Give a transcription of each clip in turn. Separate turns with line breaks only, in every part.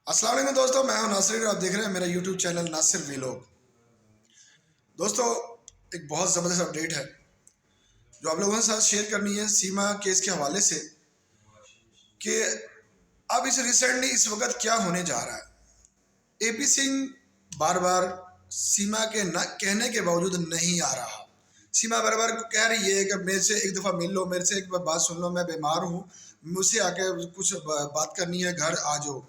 अस्सलाम वालेकुम दोस्तों, मैं हूं नासिर और आप देख रहे हैं मेरा यूट्यूब चैनल नासिर वीलॉग। दोस्तों, एक बहुत ज़बरदस्त अपडेट है जो आप लोगों के साथ शेयर करनी है सीमा केस के हवाले से कि अब इस रिसेंटली इस वक्त क्या होने जा रहा है। एपी सिंह बार बार सीमा के न कहने के बावजूद नहीं आ रहा। सीमा बार बार कह रही है कि मेरे से एक दफ़ा मिल लो, मेरे से एक बात सुन लो, मैं बीमार हूँ, मुझसे आके कुछ बात करनी है, घर आ जाओ,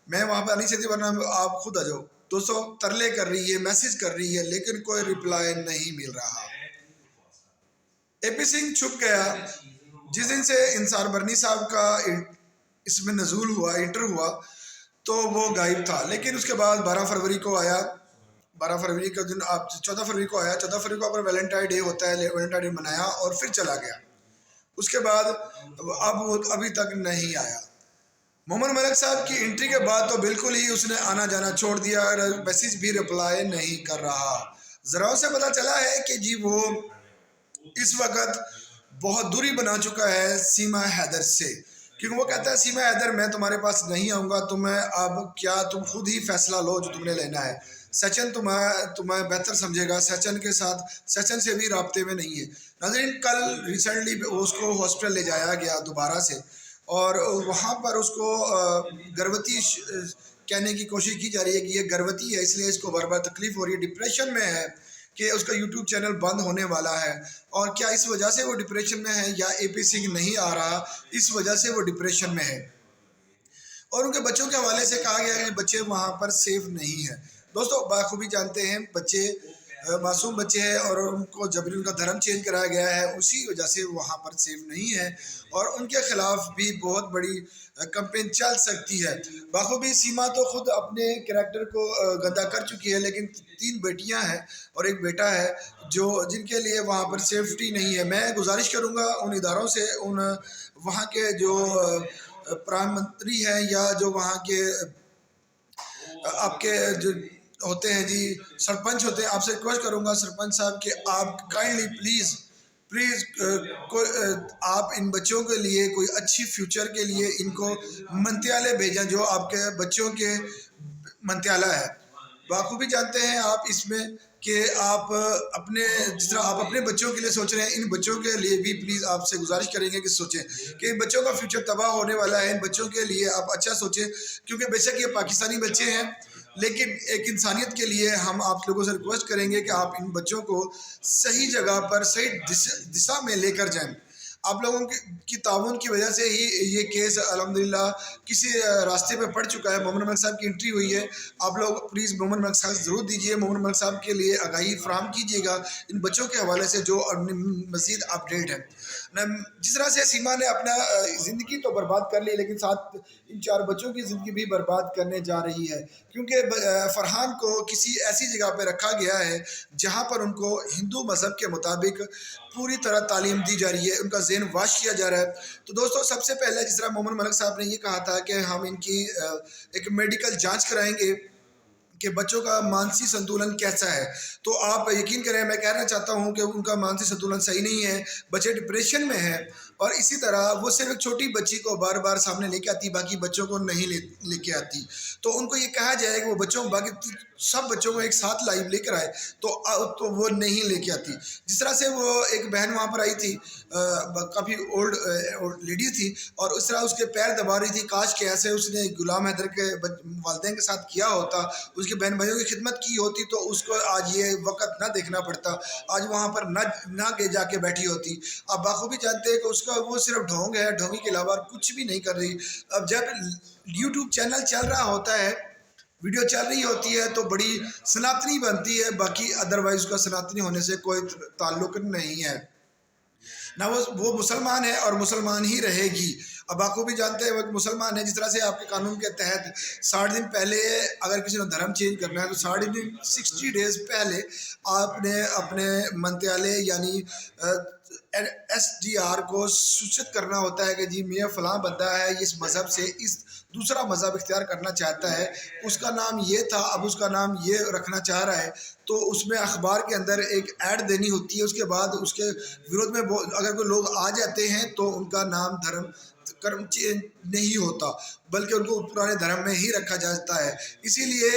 मैं वहाँ पे आ नहीं सकती वरना आप खुद आ जाओ। दोस्तों, तरले कर रही है, मैसेज कर रही है, लेकिन कोई रिप्लाई नहीं मिल रहा। एपी सिंह छुप गया। जिस दिन से इंसार बरनी साहब का इसमें नजूल हुआ, इंटर हुआ, तो वो गायब था। लेकिन उसके बाद 12 फरवरी को आया। 12 फरवरी का दिन आप 14 फरवरी को आया। 14 फरवरी को अपर वैलेंटाइन डे होता है, वैलेंटाइन डे मनाया और फिर चला गया। उसके बाद अब वो अभी तक नहीं आया। मोहम्मद मलिक साहब की एंट्री के बाद तो बिल्कुल ही उसने आना जाना छोड़ दिया, मैसेज भी रिप्लाई नहीं कर रहा। जराओं से पता चला है कि जी वो इस वक्त बहुत दूरी बना चुका है सीमा हैदर से, क्योंकि वो कहता है सीमा हैदर मैं तुम्हारे पास नहीं आऊँगा, तुम्हें अब क्या, तुम खुद ही फैसला लो जो तुमने लेना है। सचिन तुम्हें बेहतर समझेगा, सचिन के साथ, सचिन से भी राब्ते में नहीं है। नाज़रीन, कल रिसेंटली उसको हॉस्पिटल ले जाया गया दोबारा से और वहाँ पर उसको गर्भवती कहने की कोशिश की जा रही है कि ये गर्भवती है, इसलिए इसको बार बार तकलीफ हो रही है, डिप्रेशन में है कि उसका यूट्यूब चैनल बंद होने वाला है। और क्या इस वजह से वो डिप्रेशन में है या एपी सिंह नहीं आ रहा, इस वजह से वो डिप्रेशन में है। और उनके बच्चों के हवाले से कहा गया है कि बच्चे वहाँ पर सेफ नहीं है। दोस्तों, बाखूबी जानते हैं बच्चे मासूम बच्चे हैं और उनको जबरी उनका धर्म चेंज कराया गया है, उसी वजह से वहाँ पर सेफ नहीं है और उनके खिलाफ भी बहुत बड़ी कंपेन चल सकती है। बाखूबी सीमा तो खुद अपने कैरेक्टर को गंदा कर चुकी है, लेकिन 3 बेटियां हैं और एक बेटा है जो जिनके लिए वहाँ पर सेफ्टी नहीं है। मैं गुजारिश करूँगा उन इदारों से, उन वहाँ के जो प्रधानमंत्री हैं या जो वहाँ के आपके जो होते हैं जी, सरपंच होते हैं, आपसे रिक्वेस्ट करूंगा सरपंच साहब कि आप काइंडली प्लीज़ प्लीज़ आप इन बच्चों के लिए कोई अच्छी फ्यूचर के लिए इनको मंत्यालय भेजें, जो आपके बच्चों के मंत्यालय है। बाखूबी जानते हैं आप इसमें कि आप अपने, जिस तरह आप अपने बच्चों के लिए सोच रहे हैं, इन बच्चों के लिए भी प्लीज़ आपसे गुजारिश करेंगे कि सोचें कि इन बच्चों का फ्यूचर तबाह होने वाला है। इन बच्चों के लिए आप अच्छा सोचें, क्योंकि बेशक ये पाकिस्तानी बच्चे हैं, लेकिन एक इंसानियत के लिए हम आप लोगों से रिक्वेस्ट करेंगे कि आप इन बच्चों को सही जगह पर सही दिशा में लेकर जाएं। आप लोगों की ताउन की वजह से ही ये केस अल्हम्दुलिल्लाह किसी रास्ते पे पड़ चुका है। मोहम्मद मलिक साहब की एंट्री हुई है। आप लोग प्लीज़ मोहम्मद मलिक साहब ज़रूर दीजिए, मोहम्मद मलिक साहब के लिए आगाही फराहम कीजिएगा इन बच्चों के हवाले से जो मज़ीद अपडेट है। जिस तरह से सीमा ने अपना ज़िंदगी तो बर्बाद कर ली, लेकिन साथ इन 4 बच्चों की ज़िंदगी भी बर्बाद करने जा रही है, क्योंकि फरहान को किसी ऐसी जगह पर रखा गया है जहाँ पर उनको हिंदू मज़हब के मुताबिक पूरी तरह तालीम दी जा रही है, उनका ज़हन वाश किया जा रहा है। तो दोस्तों, सबसे पहले जिस तरह मोहम्मद मलिक साहब ने ये कहा था कि हम इनकी एक मेडिकल जांच कराएंगे कि बच्चों का मानसिक संतुलन कैसा है, तो आप यकीन करें, मैं कहना चाहता हूं कि उनका मानसिक संतुलन सही नहीं है, बच्चे डिप्रेशन में हैं। और इसी तरह वो सिर्फ एक छोटी बच्ची को बार बार सामने लेके आती, बाकी बच्चों को नहीं लेके आती। तो उनको ये कहा जाए कि वो बच्चों, बाकी सब बच्चों को एक साथ लाइव लेकर आए, तो वो नहीं लेके आती। जिस तरह से वो एक बहन वहाँ पर आई थी, काफ़ी ओल्ड लेडी थी, और उस तरह उसके पैर दबा रही थी। काश के ऐसे उसने गुलाम हैदर के वालिदैन के साथ किया होता, उसके बहन भाइयों की खिदमत की होती, तो उसको आज ये वक्त ना देखना पड़ता, आज वहाँ पर ना जाके बैठी होती। आप बाखूबी जानते हैं कि उसका वो सिर्फ ढोंग है, ढोंगी के अलावा कुछ भी नहीं कर रही। अब जब यूट्यूब चैनल चल रहा होता है, वीडियो चल रही होती है, तो बड़ी सनातनी बनती है, बाकी अदरवाइज उसका सनातनी होने से कोई ताल्लुक नहीं है ना। वो मुसलमान है और मुसलमान ही रहेगी। अब आपको भी जानते हैं वो मुसलमान है। जिस तरह से आपके कानून के तहत 60 दिन पहले अगर किसी ने धर्म चेंज करना है, तो 60 डेज पहले आपने अपने मंत्यालय यानी SDR को सूचित करना होता है कि जी मैं फ़लाँ बंदा है, इस मज़हब से इस दूसरा मज़हब इख्तियार करना चाहता है, उसका नाम ये था, अब उसका नाम ये रखना चाह रहा है, तो उसमें अखबार के अंदर एक ऐड देनी होती है। उसके बाद उसके विरोध में अगर कोई लोग आ जाते हैं तो उनका नाम धर्म कर्म नहीं होता, बल्कि उनको पुराने धर्म में ही रखा जाता है। इसीलिए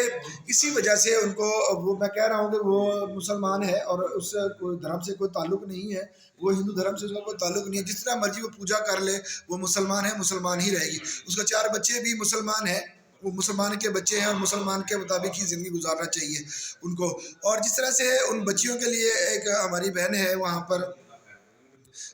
इसी वजह से उनको, वो मैं कह रहा हूँ कि वो मुसलमान है और उससे कोई धर्म से कोई ताल्लुक नहीं है, वो हिंदू धर्म से उसका कोई ताल्लुक नहीं है। जितना मर्जी वो पूजा कर ले, वो मुसलमान है, मुसलमान ही रहेगी। उसका 4 बच्चे भी मुसलमान हैं, वो मुसलमान के बच्चे हैं और मुसलमान के मुताबिक ही ज़िंदगी गुजारना चाहिए उनको। और जिस तरह से उन बच्चियों के लिए एक हमारी बहन है वहाँ पर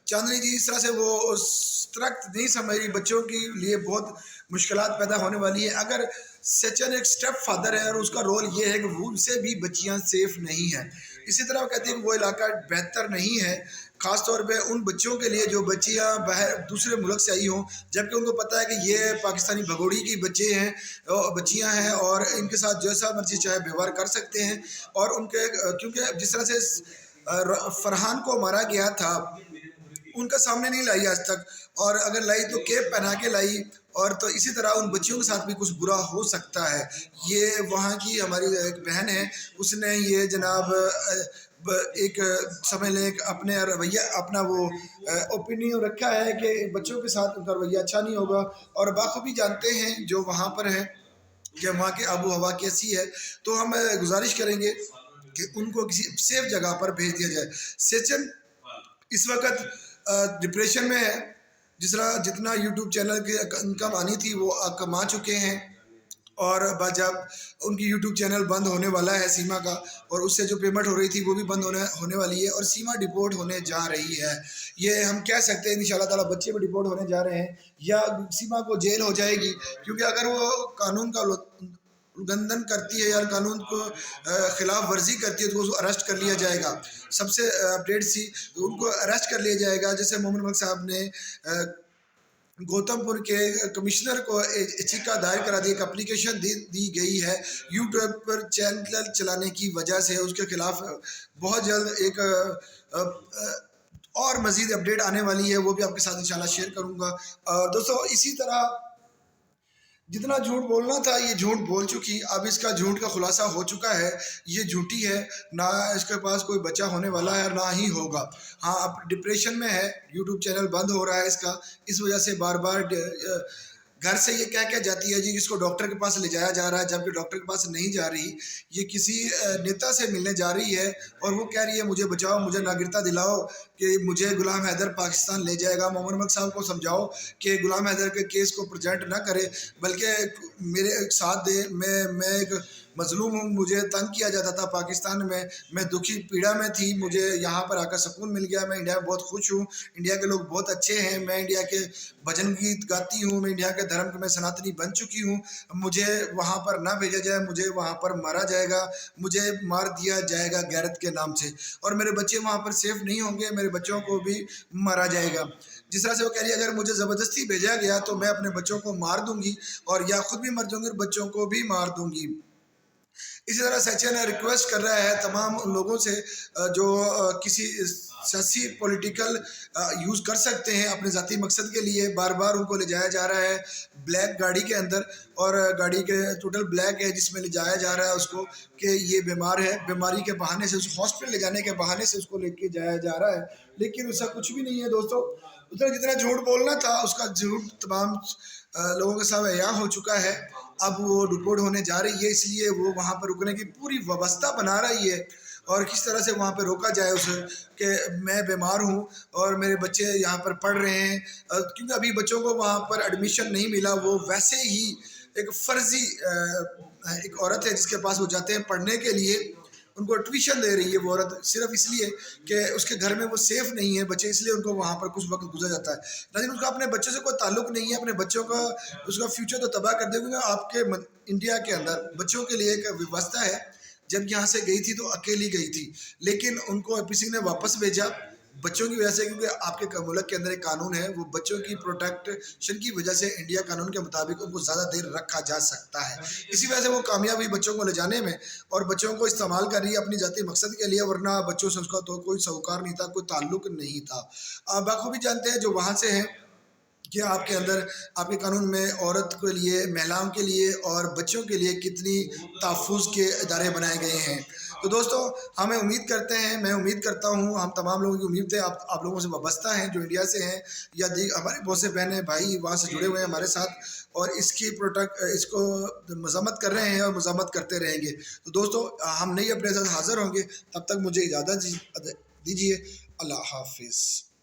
चांदनी जी, इस तरह से वो उस तरह नहीं समझ रही, बच्चों के लिए बहुत मुश्किलात पैदा होने वाली है। अगर सचिन एक स्टेप फादर है और उसका रोल ये है कि वो उनसे भी बच्चियां सेफ नहीं है। इसी तरह वो कहते हैं कि वो इलाका बेहतर नहीं है, ख़ास तौर पे उन बच्चों के लिए जो बच्चियां बाहर दूसरे मुल्क से आई हों, जबकि उनको पता है कि ये पाकिस्तानी भगोड़ी की बच्चे हैं, बच्चियां हैं और इनके साथ जैसा मर्जी चाहे व्यवहार कर सकते हैं। और उनके क्योंकि जिस तरह से फरहान को मारा गया था, उनका सामने नहीं लाई आज तक, और अगर लाई तो केप पहना के लाई। और तो इसी तरह उन बच्चियों के साथ भी कुछ बुरा हो सकता है। ये वहाँ की हमारी एक बहन है, उसने ये जनाब एक समझ लें एक अपने रवैया, अपना वो ओपिनियन रखा है कि बच्चों के साथ उनका रवैया अच्छा नहीं होगा। और बाखूबी जानते हैं जो वहाँ पर हैं कि वहाँ की आबो हवा कैसी है। तो हम गुजारिश करेंगे कि उनको किसी सेफ जगह पर भेज दिया जाए। सचिन इस वक्त डिप्रेशन में है। जितना यूट्यूब चैनल की इनकम आनी थी वो कमा चुके हैं, और जब उनकी यूट्यूब चैनल बंद होने वाला है सीमा का, और उससे जो पेमेंट हो रही थी वो भी बंद होने वाली है, और सीमा डिपोर्ट होने जा रही है। ये हम कह सकते हैं इंशाल्लाह ताला बच्चे भी डिपोर्ट होने जा रहे हैं, या सीमा को जेल हो जाएगी। क्योंकि अगर वो कानून का उल्लंघन करती है या कानून को खिलाफ वर्जी करती है तो उसको अरेस्ट कर लिया जाएगा। सबसे अपडेट सी उनको अरेस्ट कर लिया जाएगा। जैसे मोमिन मलिक साहब ने गौतमपुर के कमिश्नर को याचिका दायर करा दी, एक एप्लीकेशन दी गई है यूट्यूब पर चैनल चलाने की वजह से, उसके खिलाफ बहुत जल्द एक और मज़ीद अपडेट आने वाली है, वो भी आपके साथ इंशाल्लाह शेयर करूँगा। दोस्तों इसी तरह जितना झूठ बोलना था ये झूठ बोल चुकी, अब इसका झूठ का खुलासा हो चुका है। ये झूठी है, ना इसके पास कोई बच्चा होने वाला है ना ही होगा। हाँ, अब डिप्रेशन में है, यूट्यूब चैनल बंद हो रहा है इसका, इस वजह से बार बार घर से ये क्या जाती है जी, इसको डॉक्टर के पास ले जाया जा रहा है, जबकि डॉक्टर के पास नहीं जा रही। ये किसी नेता से मिलने जा रही है और वो कह रही है मुझे बचाओ, मुझे नागरिकता दिलाओ कि मुझे गुलाम हैदर पाकिस्तान ले जाएगा। मोमिन मलिक साहब को समझाओ कि गुलाम हैदर के केस को प्रेजेंट ना करे, बल्कि मेरे साथ दे। मैं एक मजलूम हूँ, मुझे तंग किया जाता था पाकिस्तान में, मैं दुखी पीड़ा में थी, मुझे यहाँ पर आकर सुकून मिल गया। मैं इंडिया में बहुत खुश हूँ, इंडिया के लोग बहुत अच्छे हैं, मैं इंडिया के भजन गीत गाती हूँ, मैं इंडिया के धर्म के मैं सनातनी बन चुकी हूँ। मुझे वहाँ पर ना भेजा जाए, मुझे वहाँ पर मारा जाएगा, मुझे मार दिया जाएगा गैरत के नाम से, और मेरे बच्चे वहाँ पर सेफ नहीं होंगे, मेरे बच्चों को भी मारा जाएगा। जिस तरह से वो कह रही है अगर मुझे ज़बरदस्ती भेजा गया तो मैं अपने बच्चों को मार दूंगी, और या खुद भी मर जाऊंगी और बच्चों को भी मार दूंगी। इसी तरह सचिन रिक्वेस्ट कर रहा है तमाम उन लोगों से जो किसी सियासी पॉलिटिकल यूज़ कर सकते हैं अपने ज़ाती मकसद के लिए। बार बार उनको ले जाया जा रहा है ब्लैक गाड़ी के अंदर, और गाड़ी के टोटल ब्लैक है जिसमें ले जाया जा रहा है उसको कि ये बीमार है, बीमारी के बहाने से उस हॉस्पिटल ले जाने के बहाने से उसको लेके जाया जा रहा है, लेकिन उसका कुछ भी नहीं है। दोस्तों उतना जितना झूठ बोलना था उसका झूठ तमाम लोगों के साथ अयां हो चुका है। अब वो डिपोर्ट होने जा रही है, इसलिए वो वहाँ पर रुकने की पूरी व्यवस्था बना रही है, और किस तरह से वहाँ पर रोका जाए उसे कि मैं बीमार हूँ और मेरे बच्चे यहाँ पर पढ़ रहे हैं। क्योंकि अभी बच्चों को वहाँ पर एडमिशन नहीं मिला, वो वैसे ही एक फ़र्जी एक औरत है जिसके पास वो जाते हैं पढ़ने के लिए, उनको ट्यूशन दे रही है वो औरत, सिर्फ इसलिए कि उसके घर में वो सेफ़ नहीं है बच्चे, इसलिए उनको वहाँ पर कुछ वक्त गुजर जाता है। लेकिन उसका अपने बच्चों से कोई ताल्लुक नहीं है, अपने बच्चों का उसका फ्यूचर तो तबाह कर देगा। आपके इंडिया के अंदर बच्चों के लिए एक व्यवस्था है, जब यहाँ से गई थी तो अकेली गई थी, लेकिन उनको किसी ने वापस भेजा बच्चों की वजह से, क्योंकि आपके मुल्क के अंदर एक कानून है, वो बच्चों की प्रोटेक्शन की वजह से इंडिया कानून के मुताबिक उनको ज़्यादा देर रखा जा सकता है। इसी वजह से वो कामयाब हुई बच्चों को ले जाने में, और बच्चों को इस्तेमाल कर रही है अपनी जाती मकसद के लिए, वरना बच्चों से उसका तो कोई सरोकार नहीं था, कोई ताल्लुक नहीं था। आप बखूबी जानते हैं जो वहाँ से हैं कि आपके अंदर आपके कानून में औरत के लिए, महिलाओं के लिए और बच्चों के लिए कितनी तहफ़्फ़ुज़ के इदारे बनाए गए हैं। तो दोस्तों हमें उम्मीद करते हैं, मैं उम्मीद करता हूँ, हम तमाम लोगों की उम्मीद है आप लोगों से वाबस्ता हैं जो इंडिया से हैं या हमारे बहुत से बहन भाई वहाँ से जुड़े हुए हैं हमारे साथ और इसको मज़म्मत कर रहे हैं और मज़म्मत करते रहेंगे। तो दोस्तों हम नई अपने साथ हाज़िर होंगे, तब तक मुझे इजाज़त दीजिए। अल्लाह हाफिज़।